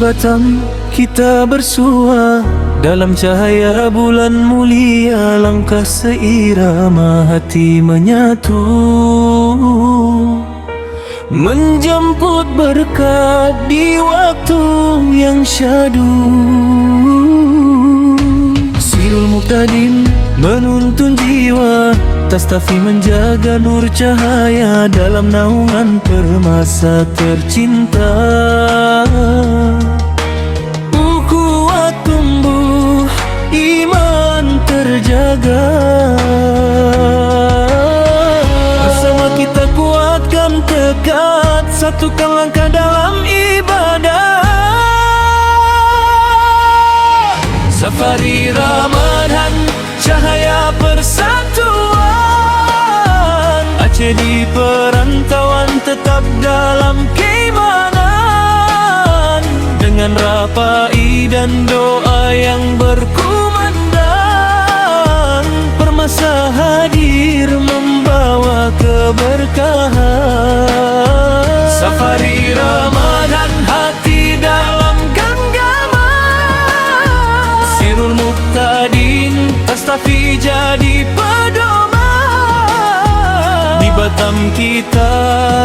Batam kita bersua dalam cahaya bulan mulia, langkah seirama hati menyatu, menjemput berkat di waktu yang syahdu. Sirul Muqtadin menuntun jiwa, Tastafi menjaga nur cahaya dalam naungan permasa tercinta. Ukhuwat tumbuh, iman terjaga, bersama kita kuatkan tekad, satukan langkah dalam ibadah. Safari Ramadan, cahaya persatuan. Aceh di perantauan tetap dalam keimanan, dengan rapai dan doa yang berkumandang. Permasa hadir membawa keberkahan. Safari Ramadan, hati dalam genggaman. Sirul Muqtadin, Tastafi jadi pedoman. Di Batam kita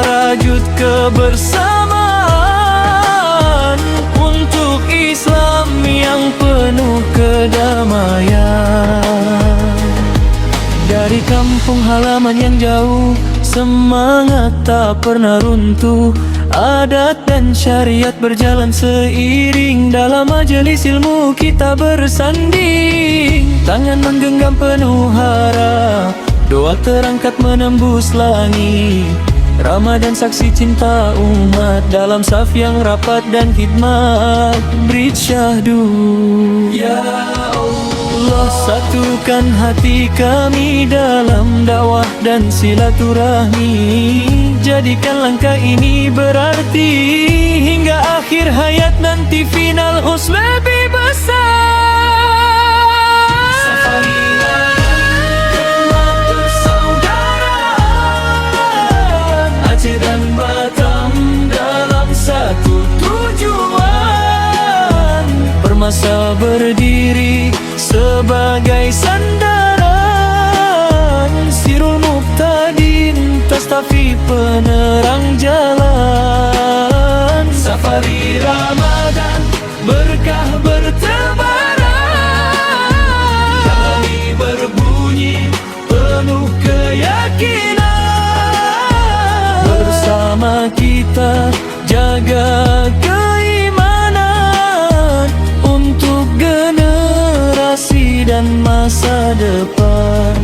rajut kebersamaan, untuk Islam yang penuh kedamaian. Dari kampung halaman yang jauh, semangat tak pernah runtuh. Adat dan syariat berjalan seiring, dalam majelis ilmu kita bersanding. Tangan menggenggam penuh harap, doa terangkat menembus langit. Ramadan saksi cinta umat, dalam saf yang rapat dan khidmat. Beri syahdu, ya Allah, satukan hati kami dalam dakwah dan silaturahmi. Jadikan langkah ini berarti, hingga akhir hayat nanti final husn lebih besar. Aceh dan Batam dalam satu tujuan, permasa berdiri sebagai sandaran. Sirul Muqtadin, Tastafi penerang jalan. Safari Ramadan, berkah bertebaran. Kami berbunyi penuh keyakinan, bersama kita jaga keimanan, untuk generasi dan masa depan.